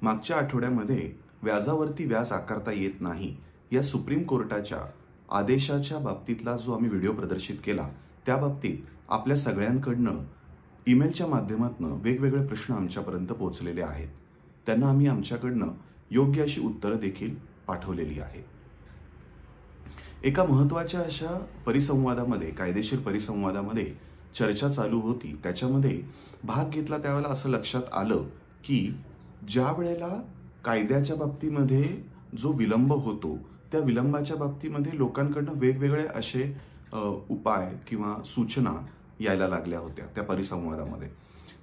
मागच्या आठवड्यामध्ये व्याजावरती व्याज आकारता येत नाही या सुप्रीम कोर्टाच्या आदेशाच्या बाबतीतला जो आम्ही व्हिडिओ प्रदर्शित केला, त्या बाबतीत आपल्या सगळ्यांकडनं ईमेलच्या माध्यमातून वेगवेगळे प्रश्न आमच्यापर्यंत पोहोचलेले आहेत. त्यांना आम्ही आमच्याकडनं योग्य अशी उत्तरं देखील पाठवलेली आहेत. एका महत्त्वाच्या अशा परिसंवादामध्ये, कायदेशीर परिसंवादामध्ये चर्चा चालू होती. त्याच्यामध्ये भाग घेतला त्यावेळेला असं लक्षात आलं की ज्या वेळेला कायद्याच्या बाबतीमध्ये जो विलंब होतो, त्या विलंबाच्या बाबतीमध्ये लोकांकडनं वेगवेगळे असे उपाय किंवा सूचना यायला लागल्या होत्या त्या परिसंवादामध्ये.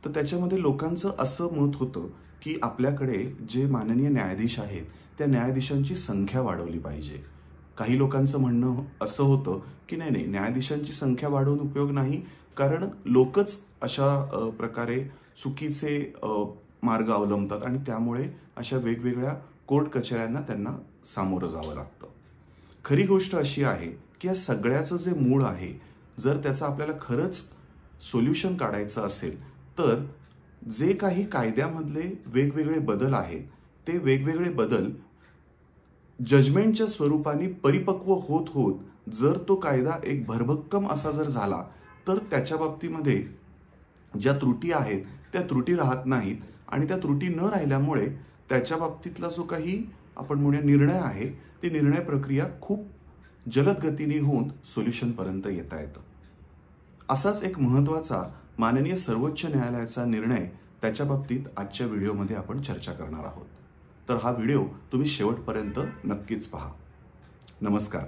तर त्याच्यामध्ये लोकांचं असं मत होतं की आपल्याकडे जे माननीय न्यायाधीश आहेत त्या न्यायाधीशांची संख्या वाढवली पाहिजे. काही लोकांचं म्हणणं असं होतं की नाही, न्यायाधीशांची संख्या वाढवून उपयोग नाही, कारण लोकच अशा प्रकारे चुकीचे मार्ग अवलंबतात आणि त्यामुळे अशा वेगवेगळ्या कोर्ट कचेऱ्यांना त्यांना सामोरं जावं लागतं. खरी गोष्ट अशी आहे की या सगळ्याचं जे मूळ आहे, जर त्याचं आपल्याला खरंच सोल्युशन काढायचं असेल तर जे काही कायद्यामधले वेगवेगळे बदल आहेत ते वेगवेगळे बदल जजमेंटच्या स्वरूपाने परिपक्व होत होत जर तो कायदा एक भरभक्कम असा जर झाला तर त्याच्या बाबतीमध्ये ज्या त्रुटी आहेत त्या त्रुटी राहत नाहीत आणि त्या त्रुटी न राहिल्यामुळे त्याच्या बाबतीतला जो काही आपण म्हणूया निर्णय आहे, ती निर्णय प्रक्रिया खूप जलद गतीने होऊन सोल्युशनपर्यंत येता येतं. असाच एक महत्त्वाचा माननीय सर्वोच्च न्यायालयाचा निर्णय त्याच्या बाबतीत आजच्या व्हिडिओमध्ये आपण चर्चा करणार आहोत. तर हा व्हिडिओ तुम्ही शेवटपर्यंत नक्कीच पहा. नमस्कार,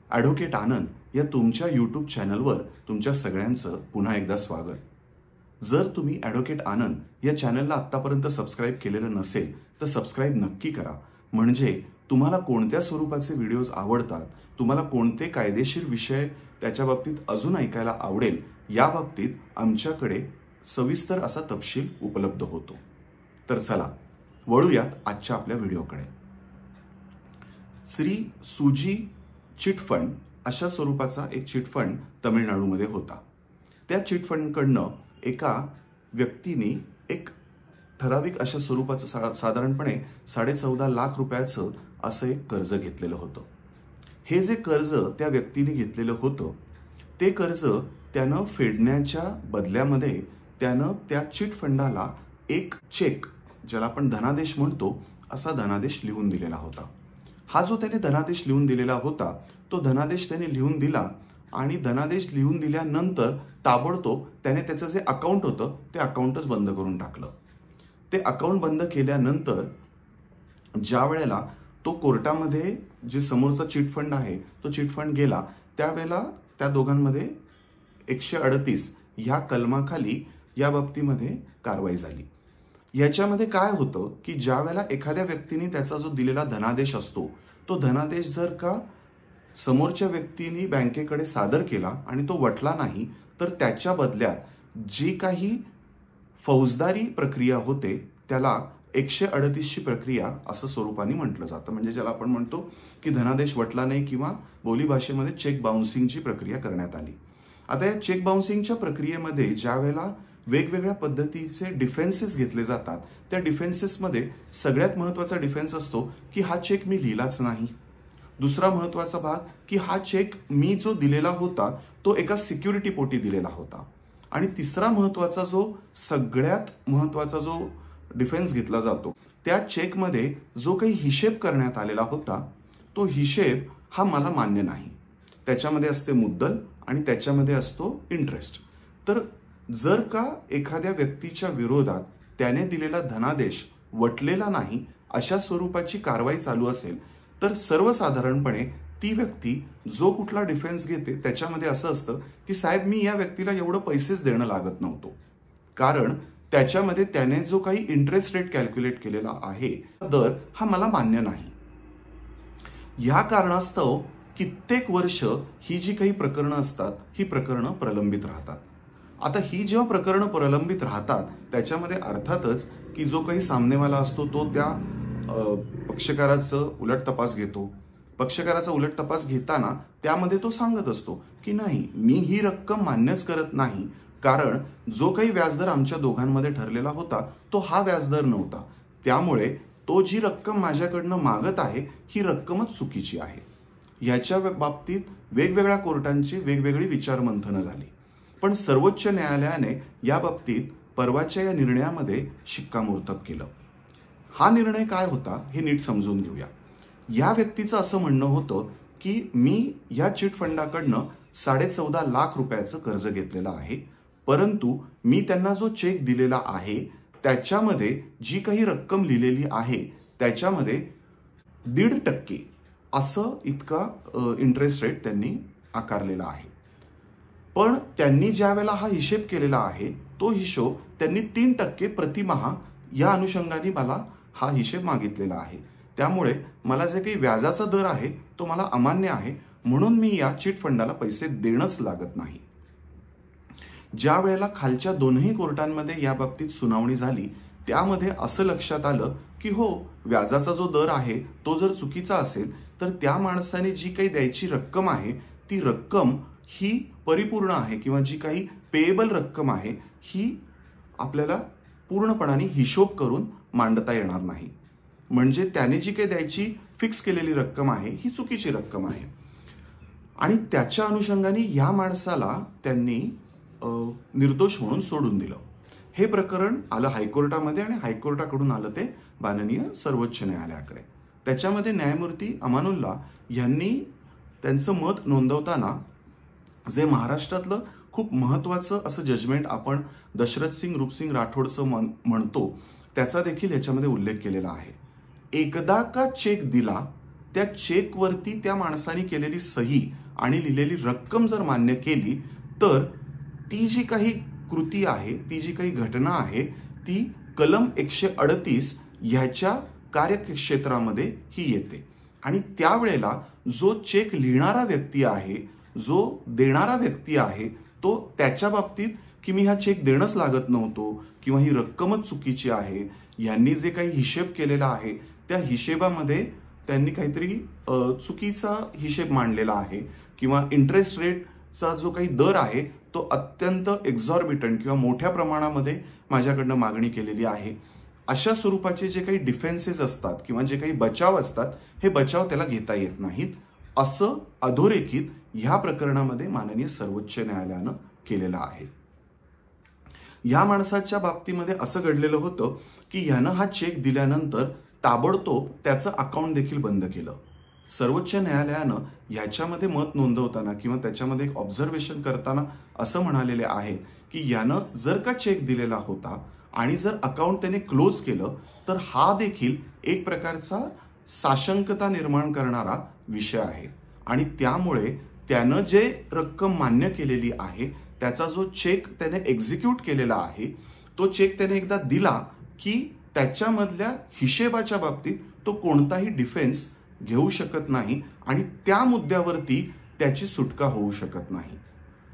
ॲडव्होकेट आनंद या तुमच्या यूट्यूब चॅनलवर तुमच्या सगळ्यांचं पुन्हा एकदा स्वागत. जर तुम्ही ॲडव्होकेट आनंद या चॅनलला आत्तापर्यंत सबस्क्राईब केलेलं नसेल तर सबस्क्राईब नक्की करा, म्हणजे तुम्हाला कोणत्या स्वरूपाचे व्हिडिओज आवडतात, तुम्हाला कोणते कायदेशीर विषय त्याच्या बाबतीत अजून ऐकायला आवडेल, या बाबतीत आमच्याकडे सविस्तर असा तपशील उपलब्ध होतो. तर चला वळूयात आजच्या आपल्या व्हिडिओकडे. श्री सुजी चिटफंड अशा स्वरूपाचा एक चिटफंड तमिळनाडूमध्ये होता. त्या चिटफंडकडनं एका व्यक्तीने एक ठराविक अशा स्वरूपाचं साधारणपणे 14.5 लाख रुपयाचं असं एक कर्ज घेतलेलं होतं. हे जे कर्ज त्या व्यक्तीने घेतलेलं होतं ते कर्ज त्यानं फेडण्याच्या बदल्यामध्ये त्यानं त्या चिटफंडाला एक चेक, ज्याला आपण धनादेश म्हणतो, असा धनादेश लिहून दिलेला होता. हा जो त्याने धनादेश लिहून दिलेला होता तो धनादेश त्याने लिहून दिला आणि धनादेश लिहून दिल्यानंतर ताबडतोब त्याने त्याचं जे अकाउंट होतं ते अकाउंटच बंद करून टाकलं. ते अकाउंट बंद केल्यानंतर ज्या वेळेला तो कोर्टामध्ये जे समोरचा चिटफंड आहे तो चिटफंड गेला, त्यावेळेला त्या दोघांमध्ये 138 ह्या कलमाखाली या बाबतीमध्ये कारवाई झाली. याच्यामध्ये काय होतं की ज्या वेळेला एखाद्या व्यक्तीने त्याचा जो दिलेला धनादेश असतो तो धनादेश जर का समोरच्या व्यक्तीने बँकेकडे सादर केला आणि तो वटला नाही तर त्याच्या बदल्यात जी काही फौजदारी प्रक्रिया होते त्याला 138ची प्रक्रिया असं स्वरूपाने म्हटलं जातं. म्हणजे ज्याला आपण म्हणतो की धनादेश वटला नाही किंवा बोलीभाषेमध्ये चेक बाउन्सिंगची प्रक्रिया करण्यात आली. आता या चेक बाउन्सिंगच्या प्रक्रियेमध्ये ज्या वेळेला वेगवेगळ्या पद्धतीचे डिफेन्सेस घेतले जातात, त्या डिफेन्सेसमध्ये सगळ्यात महत्त्वाचा डिफेन्स असतो की हा चेक मी लिहिलाच नाही. दुसरा महत्त्वाचा भाग की हा चेक मी जो दिलेला होता तो एका सिक्युरिटी पोटी दिलेला होता. आणि तिसरा महत्त्वाचा जो सगळ्यात महत्त्वाचा जो डिफेन्स घेतला जातो, त्या चेकमध्ये जो काही हिशेब करण्यात आलेला होता तो हिशेब हा मला मान्य नाही. त्याच्यामध्ये असते मुद्दल आणि त्याच्यामध्ये असतो इंटरेस्ट. तर जर का एखाद्या व्यक्तीच्या विरोधात त्याने दिलेला धनादेश वटलेला नाही अशा स्वरूपाची कारवाई चालू असेल तर सर्वसाधारणपणे ती व्यक्ती जो कुठला डिफेन्स घेते त्याच्यामध्ये असं असतं की साहेब मी या व्यक्तीला एवढं पैसेच देणं लागत नव्हतो, कारण त्याच्यामध्ये त्याने जो काही इंटरेस्ट रेट कॅल्क्युलेट केलेला आहे दर हा मला मान्य नाही. या कारणास्तव कित्येक वर्ष ही जी काही प्रकरणं असतात ही प्रकरणं प्रलंबित राहतात. आता ही जेव्हा प्रकरणं प्रलंबित राहतात त्याच्यामध्ये अर्थातच की जो काही सामनेवाला असतो तो त्या पक्षकाराचं उलट तपास घेतो. पक्षकाराचा उलट तपास घेताना त्यामध्ये तो सांगत असतो की नाही, मी ही रक्कम मान्यच करत नाही, कारण जो काही व्याजदर आमच्या दोघांमध्ये ठरलेला होता तो हा व्याजदर नव्हता, त्यामुळे तो जी रक्कम माझ्याकडनं मागत आहे ही रक्कमच चुकीची आहे. ह्याच्या बाबतीत वेगवेगळ्या कोर्टांची वेगवेगळी विचारमंथनं झाली, पण सर्वोच्च न्यायालयाने या बाबतीत परवाच्या या निर्णयामध्ये शिक्कामोर्तब केलं. हा निर्णय काय होता हे नीट समजून घेऊया. या व्यक्तीचं असं म्हणणं होतं की मी या चिट फंडाकडनं 14.5 लाख रुपयाचं कर्ज घेतलेलं आहे, परंतु मी त्यांना जो चेक दिलेला आहे त्याच्यामध्ये जी काही रक्कम लिहिलेली आहे त्याच्यामध्ये 1.5% असं इतका इंटरेस्ट रेट त्यांनी आकारलेला आहे. पण त्यांनी ज्या वेळेला हा हिशेब केलेला आहे तो हिशोब त्यांनी 3% प्रतिमाह या अनुषंगाने मला हा हिशेब मागितलेला आहे. त्यामुळे मला जे काही व्याजाचा दर आहे तो मला अमान्य आहे, म्हणून मी या चिट फंडाला पैसे देणंच लागत नाही. ज्या वेळेला खालच्या दोनही कोर्टांमध्ये या बाबतीत सुनावणी झाली त्यामध्ये असं लक्षात आलं की हो, व्याजाचा जो दर आहे तो जर चुकीचा असेल तर त्या माणसाने जी काही द्यायची रक्कम आहे ती रक्कम ही परिपूर्ण आहे किंवा जी काही पेएबल रक्कम आहे ही आपल्याला पूर्णपणाने हिशोब करून मांडता येणार नाही. म्हणजे त्याने जी काही द्यायची फिक्स केलेली रक्कम आहे ही चुकीची रक्कम आहे आणि त्याच्या अनुषंगाने या माणसाला त्यांनी निर्दोष म्हणून सोडून दिलं. हे प्रकरण आलं हायकोर्टामध्ये आणि हायकोर्टाकडून आलं ते माननीय सर्वोच्च न्यायालयाकडे. त्याच्यामध्ये न्यायमूर्ती अमानुल्ला यांनी त्यांचं मत नोंदवताना जे महाराष्ट्रातलं खूप महत्त्वाचं असं जजमेंट आपण दशरथ सिंग रूपसिंग राठोडचं म्हणतो त्याचा देखील याच्यामध्ये उल्लेख केलेला आहे. एकदा का चेक दिला त्या चेकवरती त्या माणसाने केलेली सही आणि लिहिलेली रक्कम जर मान्य केली तर ती जी काही कृती आहे, ती जी काही घटना आहे ती कलम 138 ह्याच्या कार्यक्षेत्रामध्ये ही येते. आणि त्यावेळेला जो चेक लिहिणारा व्यक्ती आहे, जो देणारा व्यक्ती आहे, तो त्याच्या बाबतीत की मी हा चेक देणंच लागत नव्हतो किंवा ही रक्कमच चुकीची आहे, यांनी जे काही हिशेब केलेला आहे त्या हिशेबामध्ये त्यांनी काहीतरी चुकीचा हिशेब मांडलेला आहे किंवा इंटरेस्ट रेटचा जो काही दर आहे तो अत्यंत एक्झॉर्बिटंट किंवा मोठ्या प्रमाणामध्ये माझ्याकडनं मागणी केलेली आहे, अशा स्वरूपाचे जे काही डिफेन्सेस असतात किंवा जे काही बचाव असतात हे बचाव त्याला घेता येत नाहीत, असं अधोरेखित ह्या प्रकरणामध्ये माननीय सर्वोच्च न्यायालयानं केलेलं आहे. या माणसाच्या बाबतीमध्ये असं घडलेलं होतं की यानं हा चेक दिल्यानंतर ताबडतोब त्याचं अकाउंट देखील बंद केलं. सर्वोच्च न्यायालयानं ह्याच्यामध्ये मत नोंदवताना किंवा त्याच्यामध्ये एक ऑब्झर्वेशन करताना असं म्हणालेले आहे की यानं जर का चेक दिलेला होता आणि जर अकाउंट त्याने क्लोज केलं तर हा देखील एक प्रकारचा साशंकता निर्माण करणारा विषय आहे आणि त्यामुळे त्यानं जे रक्कम मान्य केलेली आहे त्याचा जो चेक त्याने एक्झिक्यूट केलेला आहे तो चेक त्याने एकदा दिला की त्याच्यामधल्या हिशेबाच्या बाबतीत तो कोणताही डिफेन्स घेऊ शकत नाही आणि त्या मुद्द्यावरती त्याची सुटका होऊ शकत नाही.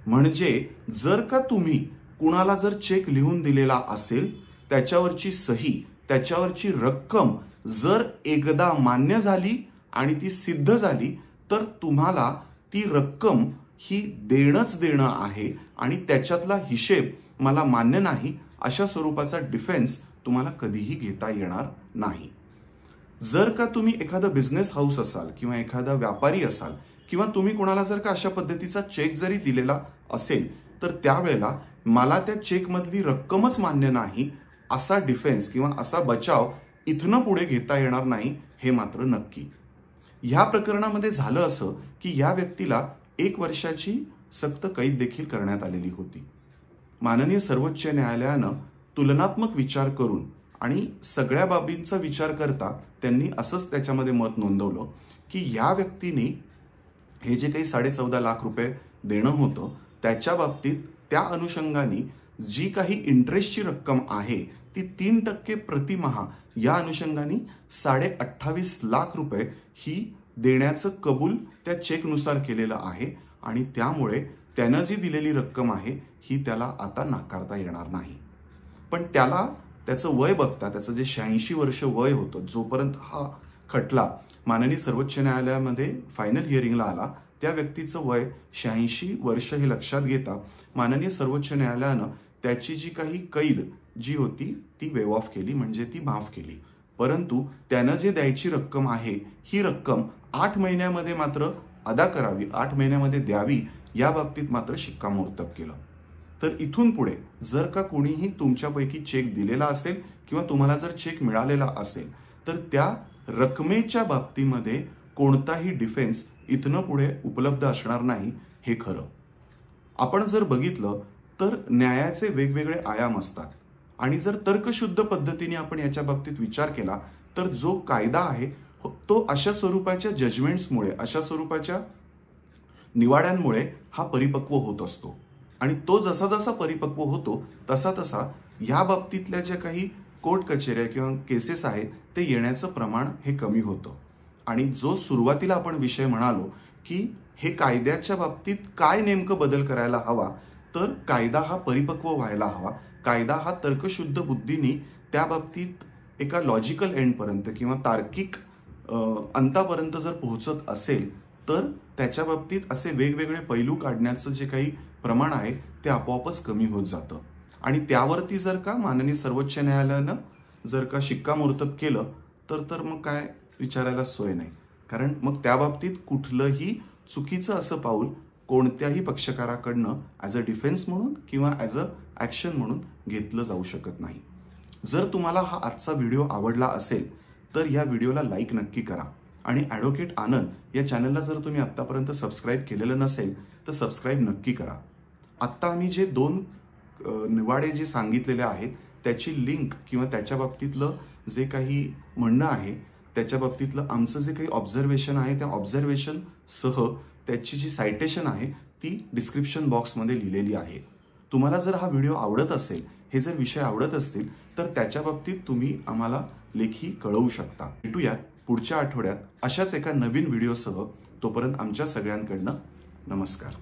म्हणजे जर का तुम्ही कुणाला जर चेक लिहून दिलेला असेल त्याच्यावरची सही, त्याच्यावरची रक्कम जर एकदा मान्य झाली आणि ती सिद्ध झाली तर तुम्हाला ती रक्कम ही देणंच देणं आहे आणि त्याच्यातला हिशेब मला मान्य नाही अशा स्वरूपाचा डिफेन्स तुम्हाला कधीही घेता येणार नाही. जर का तुम्ही एखादा बिझनेस हाऊस असाल किंवा एखादा व्यापारी असाल किंवा तुम्ही कोणाला जर का अशा पद्धतीचा चेक जरी दिलेला असेल तर त्यावेळेला मला त्या चेकमधली रक्कमच मान्य नाही असा डिफेन्स किंवा असा बचाव इथनं पुढे घेता येणार नाही, हे मात्र नक्की. ह्या प्रकरणामध्ये झालं असं की या व्यक्तीला 1 वर्षाची सक्त कैद देखील करण्यात आलेली होती. माननीय सर्वोच्च न्यायालयानं तुलनात्मक विचार करून आणि सगळ्या बाबींचा विचार करता त्यांनी असंच त्याच्यामध्ये मत नोंदवलं की या व्यक्तीने हे जे काही 14.5 लाख रुपये देणं होतं त्याच्या बाबतीत त्या अनुषंगाने जी काही इंटरेस्टची रक्कम आहे ती 3% प्रतिमाह या अनुषंगाने 28.5 लाख रुपये ही देण्याचं कबूल त्या चेकनुसार केलेलं आहे आणि त्यामुळे त्यानं जी दिलेली रक्कम आहे ही त्याला आता नाकारता येणार नाही. पण त्याला त्याचं वय बघता, त्याचं जे 86 वर्ष वय होतं जोपर्यंत हा खटला माननीय सर्वोच्च न्यायालयामध्ये फायनल हिअरिंगला आला त्या व्यक्तीचं वय 86 वर्ष हे लक्षात घेता माननीय सर्वोच्च न्यायालयानं त्याची जी काही कैद जी होती ती वेव ऑफ केली, म्हणजे ती माफ केली. परंतु त्यानं जे द्यायची रक्कम आहे ही रक्कम 8 महिन्यामध्ये मात्र अदा करावी, 8 महिन्यामध्ये द्यावी, या बाबतीत मात्र शिक्कामोर्तब केलं. तर इथून पुढे जर का कोणीही तुमच्यापैकी चेक दिलेला असेल किंवा तुम्हाला जर चेक मिळालेला असेल तर त्या रकमेच्या बाबतीमध्ये कोणताही डिफेन्स इथनं पुढे उपलब्ध असणार नाही, हे खरं. आपण जर बघितलं तर न्यायाचे वेगवेगळे आयाम असतात आणि जर तर्कशुद्ध पद्धतीने आपण याच्या बाबतीत विचार केला तर जो कायदा आहे तो अशा स्वरूपाच्या जजमेंट्समुळे, अशा स्वरूपाच्या निवाड्यांमुळे हा परिपक्व होत असतो. आणि तो जसा जसा परिपक्व होतो तसा तसा या बाबतीतल्या ज्या काही कोर्ट कचेऱ्या किंवा केसेस आहेत ते येण्याचं प्रमाण हे कमी होतं. आणि जो सुरुवातीला आपण विषय म्हणालो की हे कायद्याच्या बाबतीत काय नेमकं बदल करायला हवा, तर कायदा हा परिपक्व व्हायला हवा, कायदा हा तर्कशुद्ध बुद्धीने त्या बाबतीत एका लॉजिकल एंडपर्यंत किंवा तार्किक अंतापर्यंत जर पोहोचत असेल तर त्याच्या बाबतीत असे वेगवेगळे पैलू काढण्याचं जे काही प्रमाण आहे ते आपोआपच कमी होत जातं. आणि त्यावरती जर का माननीय सर्वोच्च न्यायालयानं जर का शिक्कामोर्तब केलं तर मग काय विचारायला सोय नाही. कारण मग त्या बाबतीत कुठलंही चुकीचं असं पाऊल कोणत्याही पक्षकाराकडनं ॲज अ डिफेन्स म्हणून किंवा ॲज अ ॲक्शन म्हणून घेतलं जाऊ शकत नाही. जर तुम्हाला हा आजचा व्हिडिओ आवडला असेल तर या व्हिडिओला लाईक नक्की करा आणि ॲडव्होकेट आनंद या चॅनलला जर तुम्ही आत्तापर्यंत सबस्क्राईब केलेलं नसेल तर सबस्क्राईब नक्की करा. आत्ता आम्ही जे 2 निवाडे जे सांगितलेले आहेत त्याची लिंक किंवा त्याच्या बाबतीतलं जे काही म्हणणं आहे, त्याच्या बाबतीतलं आमचं जे काही ऑब्झर्वेशन आहे त्या ऑब्झर्वेशन सह त्याची जी सायटेशन आहे ती डिस्क्रिप्शन बॉक्समध्ये लिहिलेली आहे. तुम्हाला जर हा व्हिडिओ आवडत असेल, हे जर विषय आवडत असतील तर त्याच्या बाबतीत तुम्ही आम्हाला लेखी कळवू शकता. भेटूयात पुढच्या आठवड्यात अशाच एका नवीन व्हिडिओसह. तोपर्यंत आमच्या सगळ्यांकडनं नमस्कार.